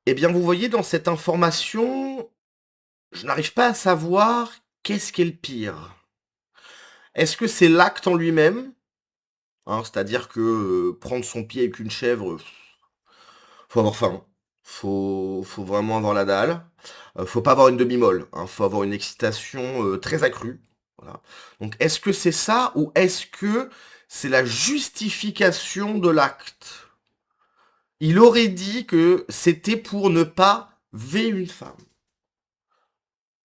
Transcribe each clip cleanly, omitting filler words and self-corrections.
Eh bien, vous voyez, dans cette information, je n'arrive pas à savoir qu'est-ce qui est le pire. Est-ce que c'est l'acte en lui-même? Hein, c'est-à-dire que, prendre son pied avec une chèvre, faut avoir faim. Faut vraiment avoir la dalle. Faut pas avoir une demi-molle, hein, faut avoir une excitation, très accrue. Voilà. Donc est-ce que c'est ça ou est-ce que c'est la justification de l'acte? Il aurait dit que c'était pour ne pas v une femme.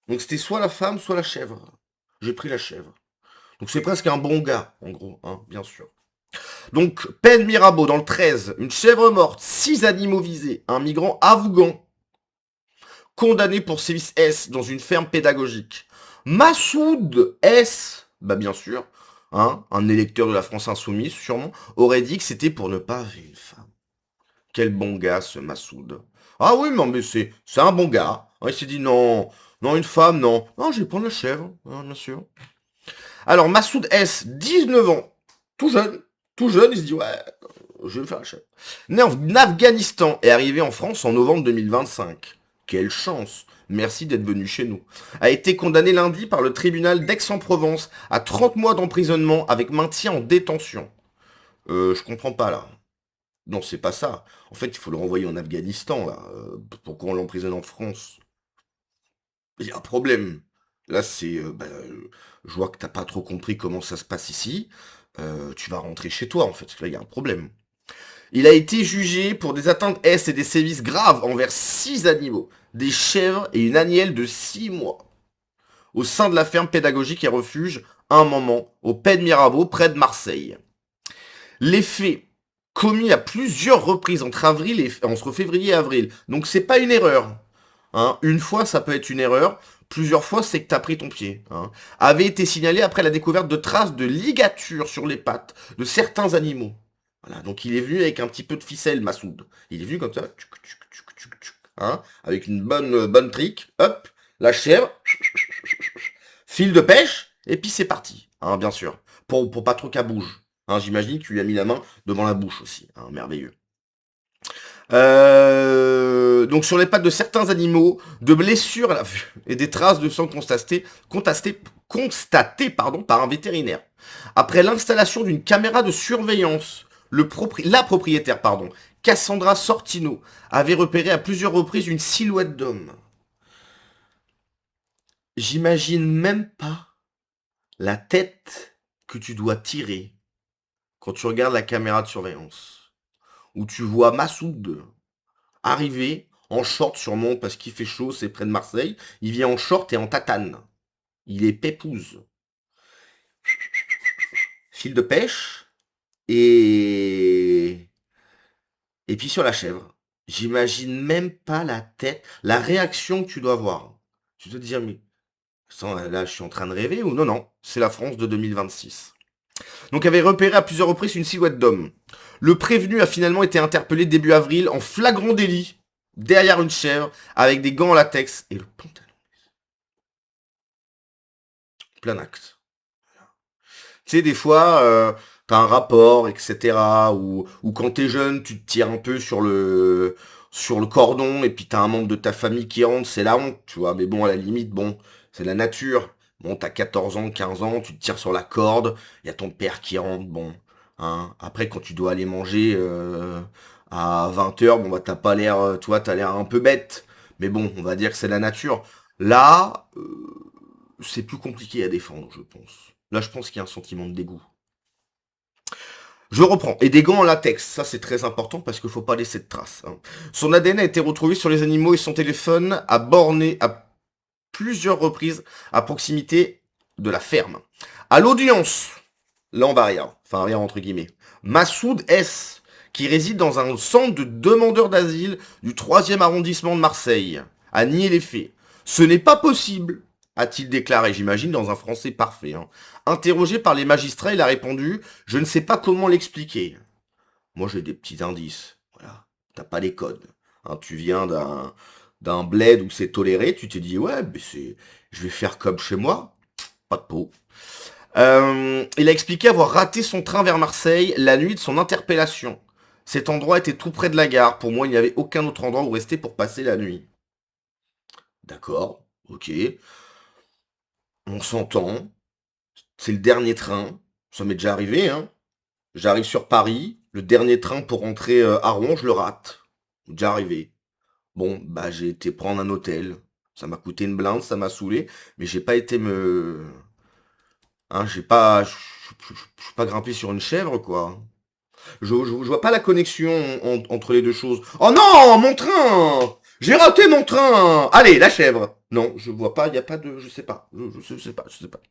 Donc c'était soit la femme, soit la chèvre. J'ai pris la chèvre. Donc c'est presque un bon gars, en gros, hein, bien sûr. Donc, peine Mirabeau, dans le 13, une chèvre morte, 6 animaux visés, un migrant afghan, condamné pour sévices S dans une ferme pédagogique. Massoud S, bah bien sûr, hein, un électeur de la France Insoumise, sûrement, aurait dit que c'était pour ne pas violer une femme. Quel bon gars, ce Massoud. Ah oui, non, mais c'est un bon gars. Ah, il s'est dit non, non, une femme, non. Non, je vais prendre la chèvre, hein, bien sûr. Alors, Massoud S, 19 ans, tout jeune, il se dit, ouais, je vais faire la chèvre. Né en Afghanistan et arrivé en France en novembre 2025. Quelle chance, merci d'être venu chez nous. A été condamné lundi par le tribunal d'Aix-en-Provence à 30 mois d'emprisonnement avec maintien en détention. Je comprends pas là. Non, c'est pas ça. En fait, il faut le renvoyer en Afghanistan, là. Pourquoi on l'emprisonne en France? Il y a un problème. Là, je vois que t'as pas trop compris comment ça se passe ici. Tu vas rentrer chez toi, en fait, parce que là, il y a un problème. Il a été jugé pour des atteintes S et des sévices graves envers 6 animaux, des chèvres et une agnelle de 6 mois, au sein de la ferme pédagogique et refuge, un moment, au Pays de Mirabeau, près de Marseille. Les faits commis à plusieurs reprises entre février et avril. Donc c'est pas une erreur. Hein. Une fois, ça peut être une erreur. Plusieurs fois, c'est que t'as pris ton pied. Hein. Avait été signalé après la découverte de traces de ligatures sur les pattes de certains animaux. Voilà, donc il est venu avec un petit peu de ficelle, Massoud. Il est venu comme ça, hein, avec une bonne trick. Hop, la chèvre, fil de pêche, et puis c'est parti. Hein, bien sûr, pour pas trop qu'elle bouge. Hein, j'imagine qu'il lui a mis la main devant la bouche aussi. Hein, merveilleux. Donc sur les pattes de certains animaux, de blessures à la vue et des traces de sang constatées par un vétérinaire. Après l'installation d'une caméra de surveillance, la propriétaire, Cassandra Sortino, avait repéré à plusieurs reprises une silhouette d'homme. J'imagine même pas la tête que tu dois tirer quand tu regardes la caméra de surveillance, où tu vois Massoud arrivé en short sûrement parce qu'il fait chaud, c'est près de Marseille. Il vient en short et en tatane. Il est pépouze. Fil de pêche et puis sur la chèvre. J'imagine même pas la tête, la réaction que tu dois avoir. Tu dois te dire mais là je suis en train de rêver ou non non, c'est la France de 2026. Donc avait repéré à plusieurs reprises une silhouette d'homme. Le prévenu a finalement été interpellé début avril en flagrant délit derrière une chèvre avec des gants en latex et le pantalon plein acte. Tu sais, des fois, t'as un rapport, etc. Ou quand t'es jeune, tu te tires un peu sur le cordon, et puis t'as un membre de ta famille qui rentre, c'est la honte, tu vois. Mais bon, à la limite, bon, c'est la nature. Bon, t'as 14 ans, 15 ans, tu te tires sur la corde, il y a ton père qui rentre, bon. Hein. Après, quand tu dois aller manger à 20 h, bon, bah, t'as pas l'air, tu vois, t'as l'air un peu bête. Mais bon, on va dire que c'est la nature. Là, c'est plus compliqué à défendre, je pense. Là, je pense qu'il y a un sentiment de dégoût. Je reprends. Et des gants en latex, ça c'est très important parce qu'il faut pas laisser de traces. Hein. Son ADN a été retrouvé sur les animaux et son téléphone a borné à plusieurs reprises à proximité de la ferme. À l'audience, là on va rien, enfin rien entre guillemets. Massoud S, qui réside dans un centre de demandeurs d'asile du 3e arrondissement de Marseille, a nié les faits. Ce n'est pas possible, a-t-il déclaré, j'imagine, dans un français parfait. Hein. Interrogé par les magistrats, il a répondu: je ne sais pas comment l'expliquer. Moi, j'ai des petits indices. Voilà. T'as pas les codes. Hein, tu viens d'un bled où c'est toléré, tu t'es dit, ouais, mais je vais faire comme chez moi. Pas de peau. Il a expliqué avoir raté son train vers Marseille la nuit de son interpellation. Cet endroit était tout près de la gare. Pour moi, il n'y avait aucun autre endroit où rester pour passer la nuit. D'accord, ok. On s'entend. C'est le dernier train. Ça m'est déjà arrivé, hein. J'arrive sur Paris. Le dernier train pour rentrer à Rouen, je le rate. Déjà arrivé. Bon, bah j'ai été prendre un hôtel. Ça m'a coûté une blinde, ça m'a saoulé. Mais j'ai pas été me... Hein, j'ai pas... Je suis pas grimpé sur une chèvre, quoi. Je vois pas la connexion entre les deux choses. Oh non, mon train! J'ai raté mon train! Allez, la chèvre! Non, je vois pas, il y a pas de... Je sais pas. Je sais pas, je sais pas.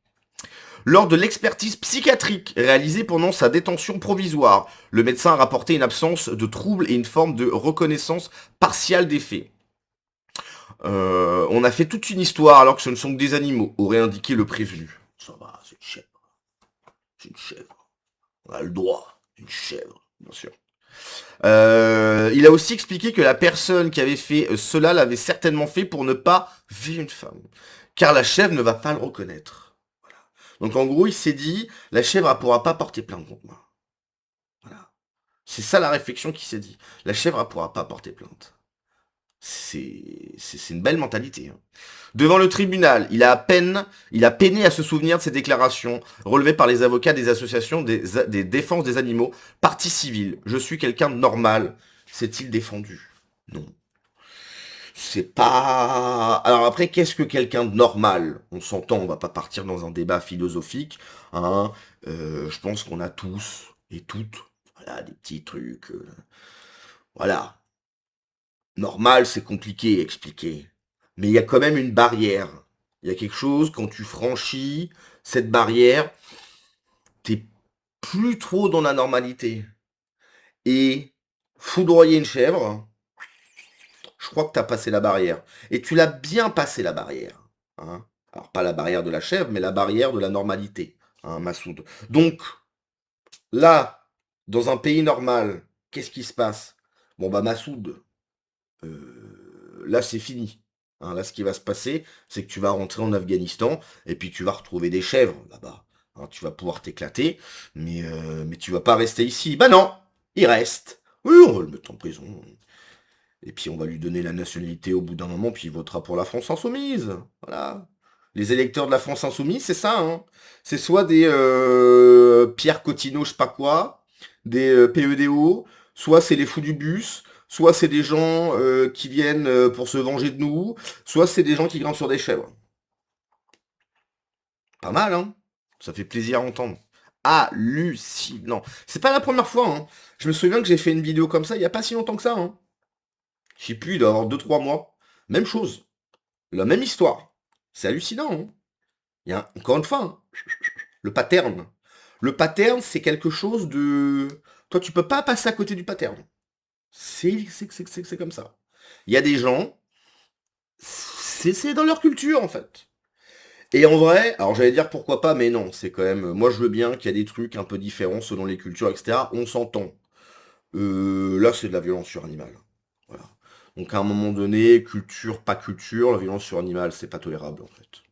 Lors de l'expertise psychiatrique réalisée pendant sa détention provisoire, le médecin a rapporté une absence de troubles et une forme de reconnaissance partiale des faits. On a fait toute une histoire alors que ce ne sont que des animaux, aurait indiqué le prévenu. Ça va, c'est une chèvre. C'est une chèvre. On a le droit. Une chèvre, bien sûr. Il a aussi expliqué que la personne qui avait fait cela l'avait certainement fait pour ne pas violer une femme. Car la chèvre ne va pas le reconnaître. Voilà. Donc en gros, il s'est dit, la chèvre ne pourra pas porter plainte contre moi. Voilà. C'est ça la réflexion qu'il s'est dit. La chèvre ne pourra pas porter plainte. C'est une belle mentalité. Hein. Devant le tribunal, il a peiné à se souvenir de ses déclarations relevées par les avocats des associations des défenses des animaux, partie civile. Je suis quelqu'un de normal, s'est-il défendu? Non. C'est pas... Alors après, qu'est-ce que quelqu'un de normal? On s'entend, on va pas partir dans un débat philosophique. Hein. Je pense qu'on a tous et toutes, voilà, des petits trucs. Voilà. Normal, c'est compliqué à expliquer. Mais il y a quand même une barrière. Il y a quelque chose, quand tu franchis cette barrière, t'es plus trop dans la normalité. Et foudroyer une chèvre, je crois que t'as passé la barrière. Et tu l'as bien passé la barrière. Hein. Alors pas la barrière de la chèvre, mais la barrière de la normalité, hein, Massoud. Donc, là, dans un pays normal, qu'est-ce qui se passe? Bon bah Massoud, là c'est fini. Hein, là ce qui va se passer, c'est que tu vas rentrer en Afghanistan et puis tu vas retrouver des chèvres là-bas. Hein, tu vas pouvoir t'éclater, mais tu vas pas rester ici. Bah non, il reste. Oui, on va le mettre en prison. Et puis on va lui donner la nationalité au bout d'un moment, puis il votera pour la France Insoumise. Voilà. Les électeurs de la France Insoumise, c'est ça. Hein. C'est soit des Pierre Cotineau, je sais pas quoi, des PEDO, soit c'est les fous du bus, soit c'est des gens qui viennent pour se venger de nous, soit c'est des gens qui grimpent sur des chèvres. Pas mal, hein? Ça fait plaisir à entendre. Hallucinant. C'est pas la première fois, hein. Je me souviens que j'ai fait une vidéo comme ça il y a pas si longtemps que ça, hein. Je sais plus, il doit y avoir 2-3 mois. Même chose. La même histoire. C'est hallucinant, hein. Il y a, encore une fois, hein, le pattern. Le pattern, c'est quelque chose de... Toi, tu peux pas passer à côté du pattern. C'est comme ça. Il y a des gens, c'est dans leur culture, en fait. Et en vrai, alors j'allais dire pourquoi pas, mais non, c'est quand même... Moi, je veux bien qu'il y a des trucs un peu différents selon les cultures, etc. On s'entend. Là, c'est de la violence sur animal. Voilà. Donc à un moment donné, culture, pas culture, la violence sur animal, c'est pas tolérable, en fait.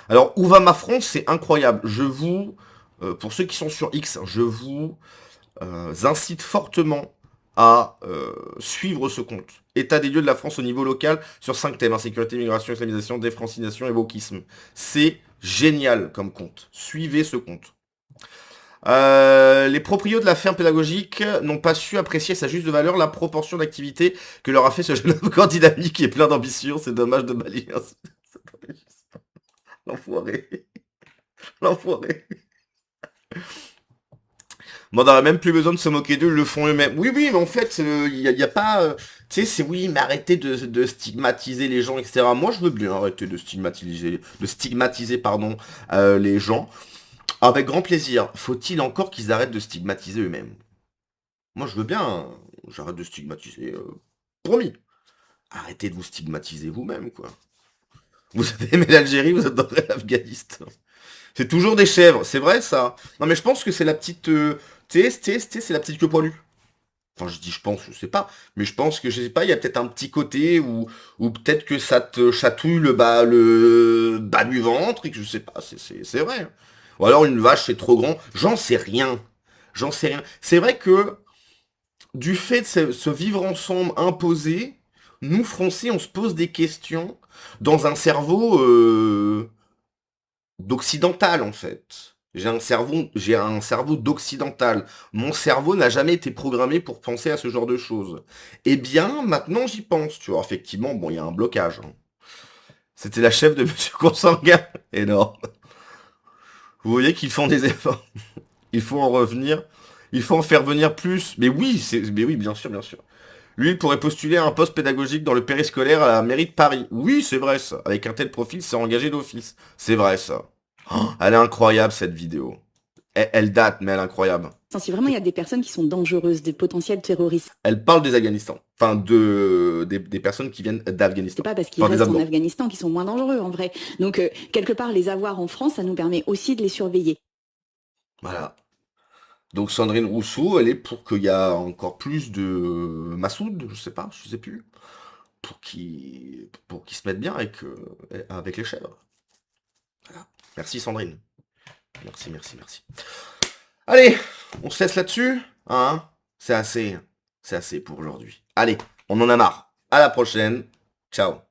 Alors, où va ma France? C'est incroyable. Pour ceux qui sont sur X, je vous incite fortement à suivre ce compte. État des lieux de la France au niveau local sur 5 thèmes. Insécurité, migration, islamisation, défrancisation et wokisme. C'est génial comme compte. Suivez ce compte. Les proprios de la ferme pédagogique n'ont pas su apprécier sa juste valeur la proportion d'activité que leur a fait ce jeune homme encore dynamique et plein d'ambition. C'est dommage de balayer. L'enfoiré. L'enfoiré. Bon, on n'aurait même plus besoin de se moquer d'eux, ils le font eux-mêmes. Oui, oui, mais en fait, y a pas... tu sais, c'est oui, mais arrêtez de stigmatiser les gens, etc. Moi, je veux bien arrêter de stigmatiser, pardon, les gens. Avec grand plaisir. Faut-il encore qu'ils arrêtent de stigmatiser eux-mêmes? Moi, je veux bien, hein, j'arrête de stigmatiser. Promis. Arrêtez de vous stigmatiser vous-même, quoi. Vous avez aimé l'Algérie, vous adorez l'Afghanistan. C'est toujours des chèvres, c'est vrai ça. Non mais je pense que c'est la petite... c'est la petite queue poilue. Enfin je dis je pense, je sais pas. Mais je pense que je sais pas, il y a peut-être un petit côté où peut-être que ça te chatouille le bas du ventre et que je sais pas, c'est vrai. Hein. Ou alors une vache c'est trop grand, j'en sais rien. J'en sais rien. C'est vrai que du fait de ce vivre ensemble imposé, nous, Français, on se pose des questions dans un cerveau d'occidental, en fait. J'ai un cerveau d'occidental. Mon cerveau n'a jamais été programmé pour penser à ce genre de choses. Eh bien, maintenant, j'y pense, tu vois. Effectivement, bon, il y a un blocage, hein. C'était la chef de Monsieur Consanguin. Énorme. Vous voyez qu'ils font des efforts. Il faut en revenir. Il faut en faire venir plus. Mais oui, bien sûr, bien sûr. Lui, il pourrait postuler à un poste pédagogique dans le périscolaire à la mairie de Paris. Oui, c'est vrai ça. Avec un tel profil, c'est engagé d'office. C'est vrai ça. Oh, elle est incroyable cette vidéo. Elle date, mais elle est incroyable. Si vraiment il y a des personnes qui sont dangereuses, des potentiels terroristes, Elle parle des Afghanistans. Enfin, des personnes qui viennent d'Afghanistan. c'est pas parce qu'ils Enfin, des restent en Afghans. Afghanistan qu'ils sont moins dangereux en vrai. Donc quelque part les avoir en France, ça nous permet aussi de les surveiller. Voilà. Donc Sandrine Rousseau, elle est pour qu'il y a encore plus de Massoud, je sais plus, pour qu'ils se mettent bien avec les chèvres. Voilà. Merci Sandrine. Merci, merci, merci. Allez, on se laisse là-dessus, hein? C'est assez pour aujourd'hui. Allez, on en a marre. À la prochaine. Ciao.